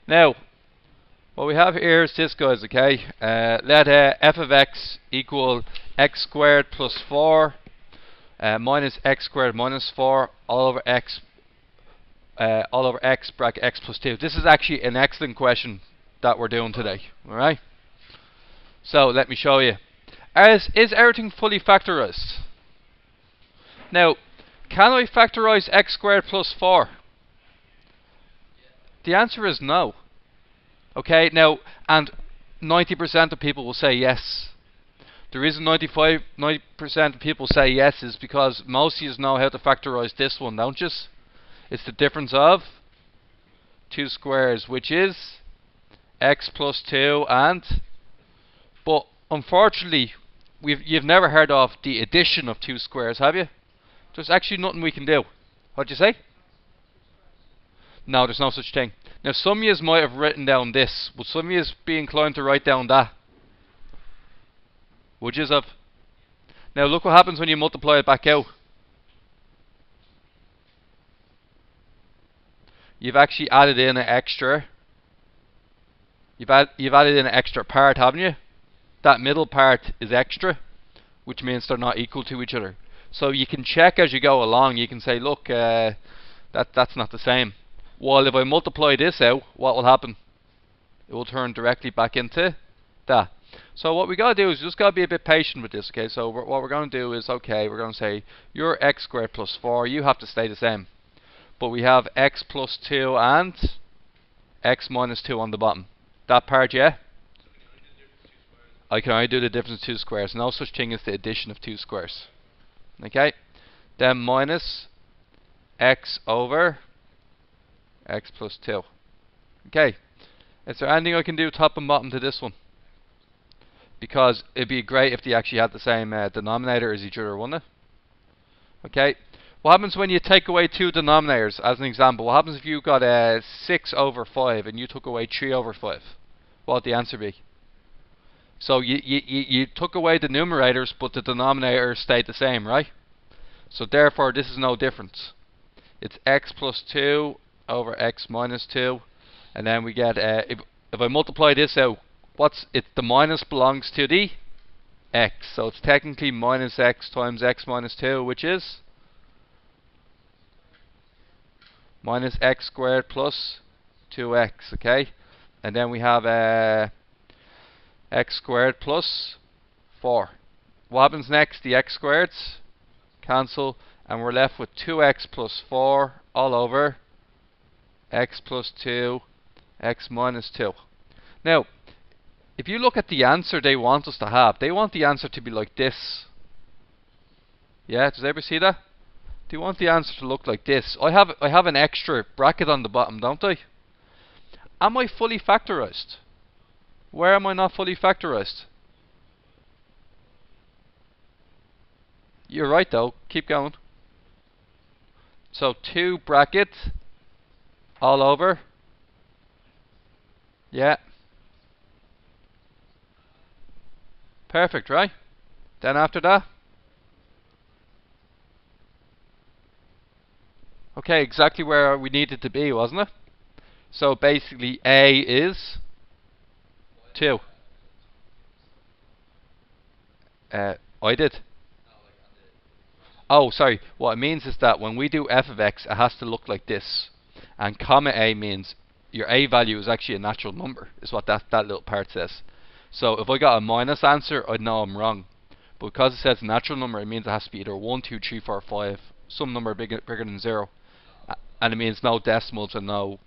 Now, what we have here is this, guys, okay? Let f of x equal x squared plus 4 minus x squared minus 4 all over x bracket x plus 2. This is actually an excellent question that we're doing today. Alright? So, let me show you. Is everything fully factorized? Now, can I factorize x squared plus 4? The answer is no. Okay, now, and 90% of people will say yes. The reason 90% of people say yes is because most of you know how to factorize this one, don't you? It's the difference of 2 squares, which is x plus 2 and... But, unfortunately, you've never heard of the addition of 2 squares, have you? There's actually nothing we can do. What'd you say? No, there's no such thing. Now, some of you might have written down this. Would some of you be inclined to write down that? Would you have? Now, look what happens when you multiply it back out. You've actually added in an extra. You've added in an extra part, haven't you? That middle part is extra, which means they're not equal to each other. So you can check as you go along. You can say, look, that's not the same. Well, if I multiply this out, what will happen? It will turn directly back into that. So what we got to do is just got to be a bit patient with this, okay? So what we're going to do is, okay, we're going to say your x squared plus 4, you have to stay the same. But we have x plus 2 and x minus 2 on the bottom. That part, yeah? I can only do the difference of 2 squares. No such thing as the addition of 2 squares. Okay? Then minus x over x plus 2. Okay. Is there anything I can do top and bottom to this one? Because it'd be great if they actually had the same denominator as each other, wouldn't it? Okay. What happens when you take away 2 denominators? As an example, what happens if you got 6 over 5 and you took away 3 over 5? What would the answer be? So you took away the numerators, but the denominator stayed the same, right? So therefore, this is no difference. It's x plus 2 over x minus 2, and then we get if I multiply this out, the minus belongs to the x, so it's technically minus x times x minus 2, which is minus x squared plus 2x, okay? And then we have x squared plus 4. What happens next? The x squareds cancel, and we're left with 2x plus 4 all over x plus 2, x minus 2. Now, if you look at the answer they want us to have, they want the answer to be like this. Yeah, does everybody see that? They want the answer to look like this. I have an extra bracket on the bottom, don't I? Am I fully factorized? Where am I not fully factorized? You're right though, keep going. So 2 brackets all over. Yeah. Perfect, right? Then after that. Okay, exactly where we needed to be, wasn't it? So basically A is 2. I did. Oh, sorry. What it means is that when we do f of x, it has to look like this. And comma a means your a value is actually a natural number, is what that little part says. So if I got a minus answer, I'd know I'm wrong. But because it says natural number, it means it has to be either 1, 2, 3, 4, 5, some number bigger than 0. And it means no decimals and no...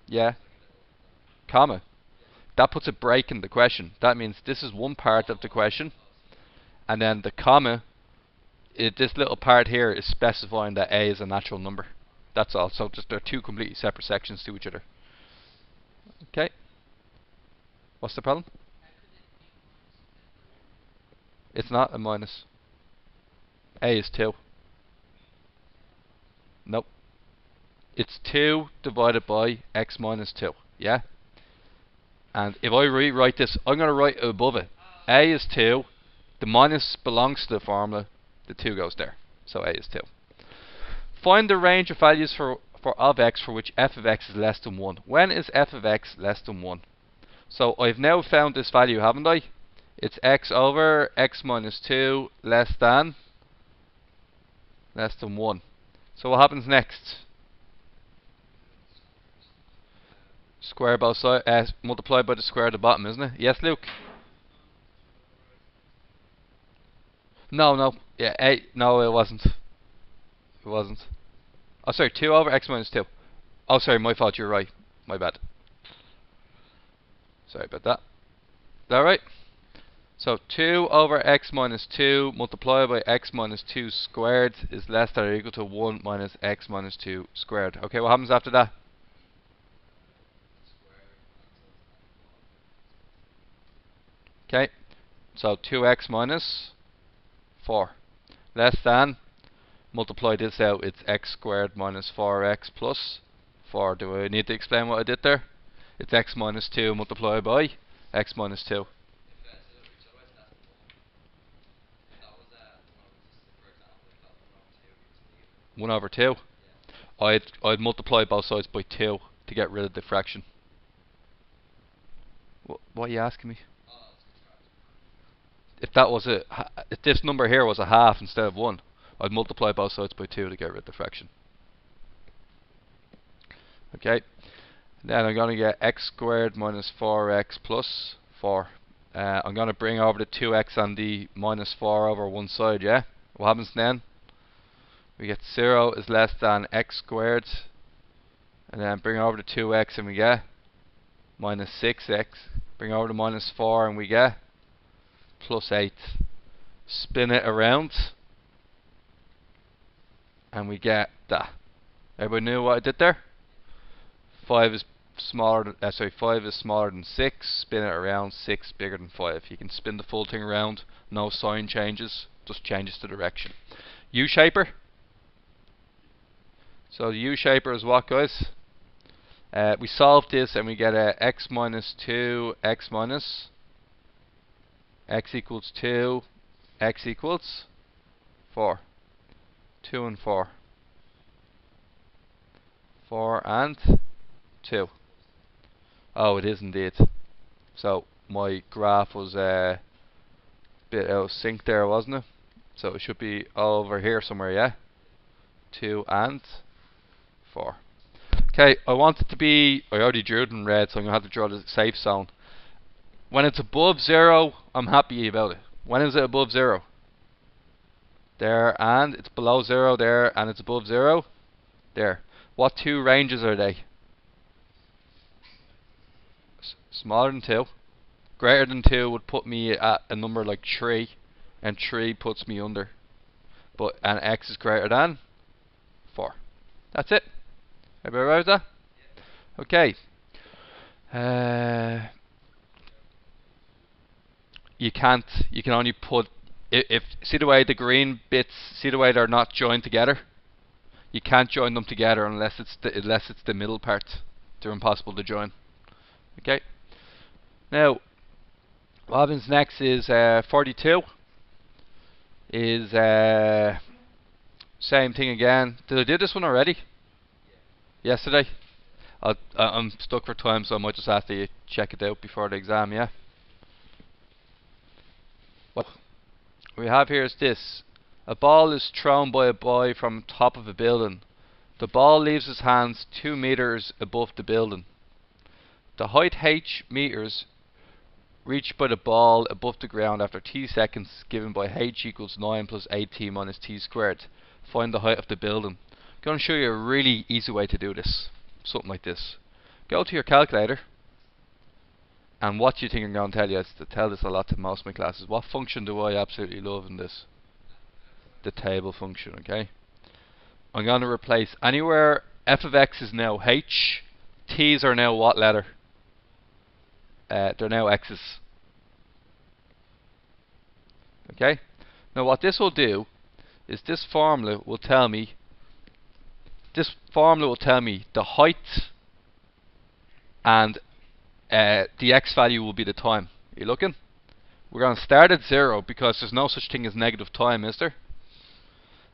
Yeah. Comma. That puts a break in the question. That means this is one part of the question, and then the comma, this little part here is specifying that a is a natural number. That's all. So just they're 2 completely separate sections to each other. Okay. What's the problem? It's not a minus. A is 2. Nope. It's 2 divided by x minus 2. Yeah? And if I rewrite this, I'm going to write above it. A is 2. The minus belongs to the formula. The 2 goes there. So A is 2. Find the range of values for of x for which f of x is less than 1. When is f of x less than 1? So I've now found this value, haven't I? It's x over x minus 2 less than 1. So what happens next? Square both sides, multiply by the square at the bottom, isn't it? Yes, Luke? No. Yeah, no, it wasn't. It wasn't. Oh, sorry, 2 over x minus 2. Oh, sorry, my fault, you're right. My bad. Sorry about that. Is that right? So 2 over x minus 2 multiplied by x minus 2 squared is less than or equal to 1 minus x minus 2 squared. Okay, what happens after that? Okay, so 2x minus 4 less than, multiply this out, it's x squared minus 4x plus 4. Do I need to explain what I did there? It's x minus 2 multiplied by x minus 2. 1 over 2. I'd multiply both sides by 2 to get rid of the fraction. What are you asking me? If that was if this number here was a half instead of 1, I'd multiply both sides by 2 to get rid of the fraction. Okay, then I'm going to get x squared minus 4x plus 4. I'm going to bring over the 2x and the minus 4 over one side, yeah? What happens then? We get 0 is less than x squared, and then bring over the 2x and we get minus 6x. Bring over the minus 4 and we get plus 8. Spin it around and we get that. Everybody knew what I did there? 5 is smaller than 6. Spin it around, 6 bigger than 5. You can spin the full thing around, no sign changes, just changes the direction. U-shaper. So the U-shaper is what, guys? We solve this and we get a x minus 2, x minus, x equals 2, x equals 4. 2 and 4. 4 and 2. Oh, it is indeed. So my graph was a bit out of sync there, wasn't it? So it should be over here somewhere, yeah? 2 and 4. Okay, I want it to be, I already drew it in red, so I'm going to have to draw the safe zone. When it's above 0, I'm happy about it. When is it above 0? There, and it's below 0 there, and it's above 0 there. What two ranges are they? Smaller than 2. Greater than 2 would put me at a number like 3, and 3 puts me under. And x is greater than 4. That's it. Everybody right with that? Okay. You can only put, if see the way the green bits, see the way they're not joined together? You can't join them together unless it's the middle part. They're impossible to join. Okay. Now, what happens next is 42 is same thing again. Did I do this one already? Yesterday? I'm stuck for time, so I might just have to check it out before the exam, yeah? What we have here is this. A ball is thrown by a boy from top of a building. The ball leaves his hands 2 meters above the building. The height h meters reached by the ball above the ground after t seconds given by h equals 9 plus 8t minus t squared. Find the height of the building. I'm going to show you a really easy way to do this. Something like this. Go to your calculator, and what do you think I'm going to tell you? I tell this a lot to most of my classes. What function do I absolutely love in this? The table function, okay? I'm going to replace anywhere f of x is now h, t's are now what letter? They're now x's. Okay? Now what this will do is this formula will tell me the height and the x value will be the time. Are you looking? We're going to start at 0 because there's no such thing as negative time, is there?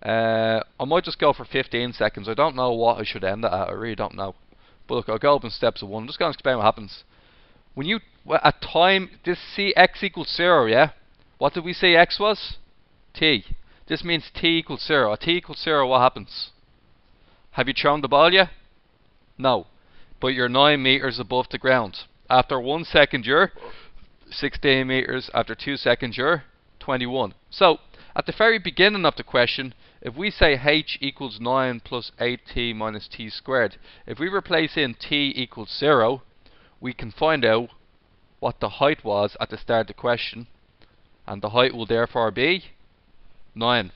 I might just go for 15 seconds. I don't know what I should end it at. I really don't know. But look, I'll go up in steps of one. I'm just going to explain what happens. When you, at time, this see x equals 0, yeah? What did we say x was? T. This means t equals 0. At t equals 0, what happens? Have you thrown the ball yet? No. But you're 9 meters above the ground. After 1 second, you're 16 meters. After 2 seconds, you're 21. So, at the very beginning of the question, if we say h equals 9 plus 8t minus t squared, if we replace in t equals 0, we can find out what the height was at the start of the question, and the height will therefore be 9.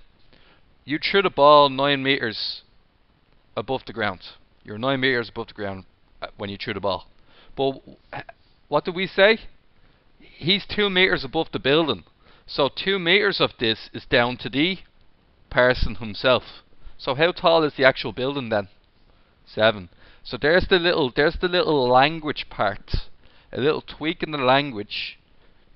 You threw the ball 9 meters above the ground. You're 9 meters above the ground when you threw the ball. But what did we say? He's 2 meters above the building. So 2 meters of this is down to the person himself. So how tall is the actual building then? 7. So there's the little language part, a little tweak in the language,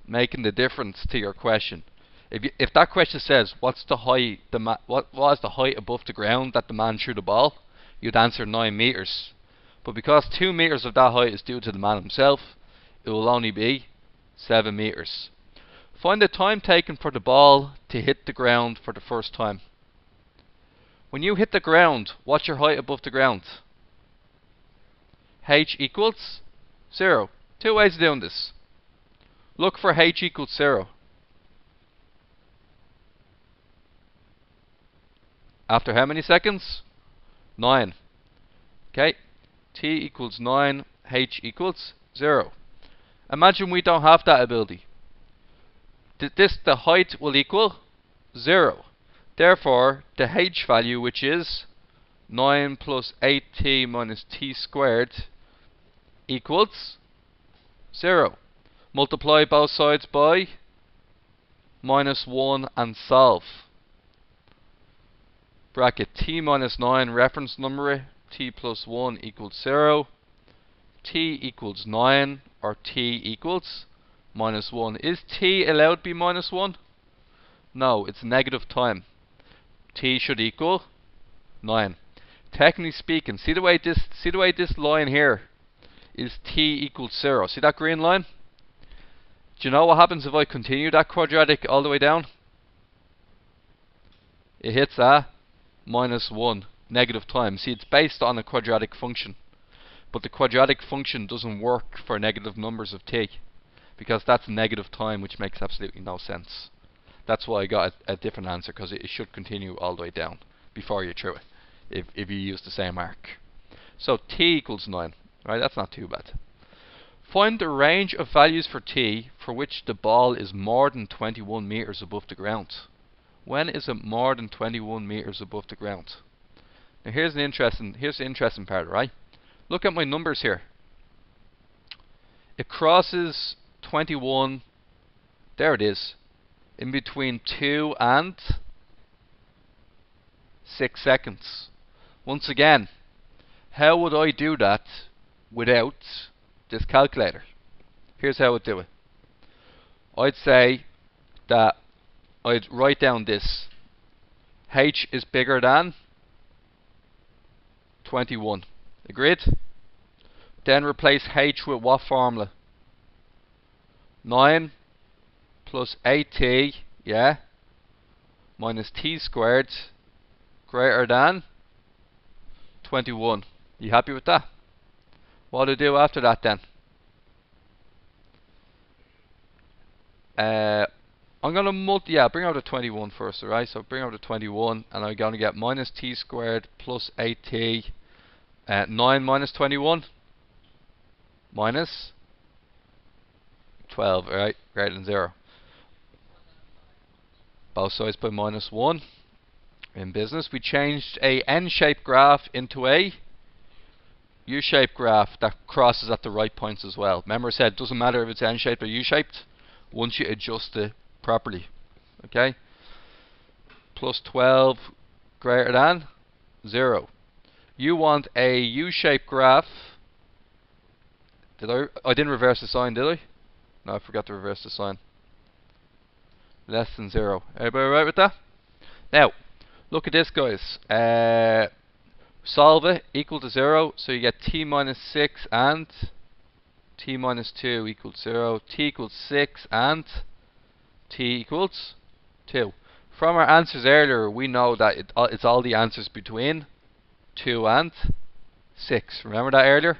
making the difference to your question. If that question says what's the height, what was the height above the ground that the man threw the ball, you'd answer 9 meters. But because 2 meters of that height is due to the man himself, it will only be 7 meters. Find the time taken for the ball to hit the ground for the first time. When you hit the ground, what's your height above the ground? H equals 0. 2 ways of doing this. Look for h equals 0. After how many seconds? 9. Okay. T equals 9, h equals 0. Imagine we don't have that ability. The height will equal 0. Therefore, the h value, which is 9 plus 8t minus t squared, equals 0. Multiply both sides by -1 and solve. Bracket t minus 9 reference number, t plus 1 equals 0. T equals 9, or t equals -1. Is t allowed to be -1? No, it's negative time. T should equal 9. Technically speaking, see the way this line here is t equals 0. See that green line? Do you know what happens if I continue that quadratic all the way down? It hits a -1, negative time. See, it's based on a quadratic function. But the quadratic function doesn't work for negative numbers of t, because that's negative time, which makes absolutely no sense. That's why I got a different answer, because it should continue all the way down before you throw it, if you use the same arc. So t equals 9. Right, that's not too bad. Find the range of values for t for which the ball is more than 21 meters above the ground. When is it more than 21 meters above the ground? Now here's the interesting part, right? Look at my numbers here. It crosses 21, there it is, in between 2 and 6 seconds. Once again, how would I do that without this calculator? Here's how I would do it. I'd say that I'd write down this. H is bigger than 21. Agreed? Then replace h with what formula? 9 plus 8t, yeah, minus t squared greater than 21. You happy with that? What do I do after that then? I'm going to bring out the 21 first, alright? So bring out the 21, and I'm going to get minus t squared plus 8t. 9 minus 21? Minus 12, alright? Greater than 0. Both sides by -1. In business, we changed a n-shaped graph into a u-shaped graph that crosses at the right points as well. Remember I said it doesn't matter if it's n-shaped or u-shaped once you adjust it properly. Okay? Plus 12 greater than 0. You want a u-shaped graph. I didn't reverse the sign, did I? No, I forgot to reverse the sign. Less than 0. Everybody alright with that? Now, Look at this, guys. Solve it, equal to 0, so you get t minus 6 and t minus 2 equals 0, t equals 6 and t equals 2. From our answers earlier, we know that it's all the answers between 2 and 6. Remember that earlier?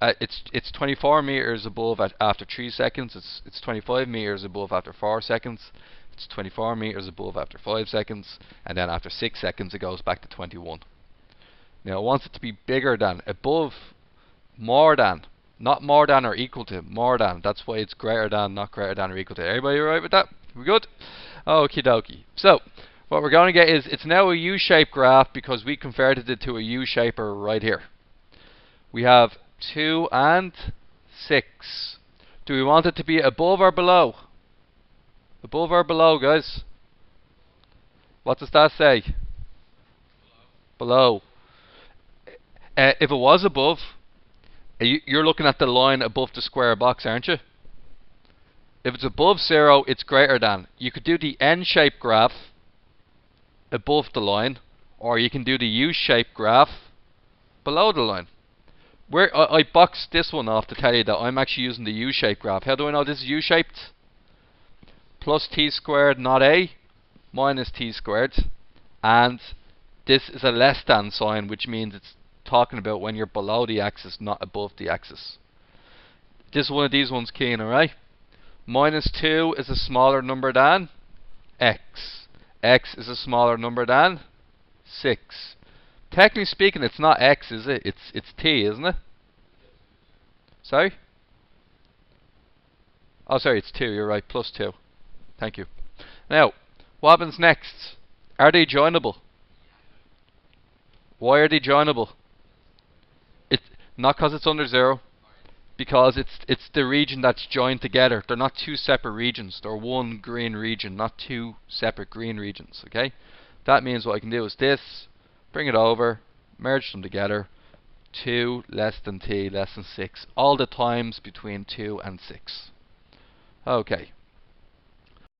It's 24 meters above after 3 seconds. It's 25 meters above after 4 seconds. It's 24 meters above after 5 seconds, and then after 6 seconds it goes back to 21. Now it wants it to be bigger than, above, more than, not more than or equal to, more than. That's why it's greater than, not greater than or equal to. Everybody alright with that? We good? Okie dokie. So what we're going to get is, it's now a U-shaped graph because we converted it to a U-shaper right here. We have 2 and 6. Do we want it to be above or below? Above or below, guys? What does that say? Below. If it was above, you're looking at the line above the square box, aren't you? If it's above 0, it's greater than. You could do the N-shaped graph above the line, or you can do the U-shaped graph below the line. I boxed this one off to tell you that I'm actually using the U-shaped graph. How do I know this is U-shaped? Plus t squared, not a, minus t squared. And this is a less than sign, which means it's talking about when you're below the axis, not above the axis. This is one of these ones, keen, alright? Minus 2 is a smaller number than x. X is a smaller number than 6. Technically speaking, it's not x, is it? It's t, isn't it? Sorry? Oh, sorry, it's 2, you're right, plus 2. Thank you. Now, what happens next? Are they joinable? Why are they joinable? It's not because it's under 0, because it's the region that's joined together. They're not two separate regions. They're one green region, not two separate green regions. Okay? That means what I can do is this, bring it over, merge them together. 2 less than t less than 6. All the times between 2 and 6. Okay.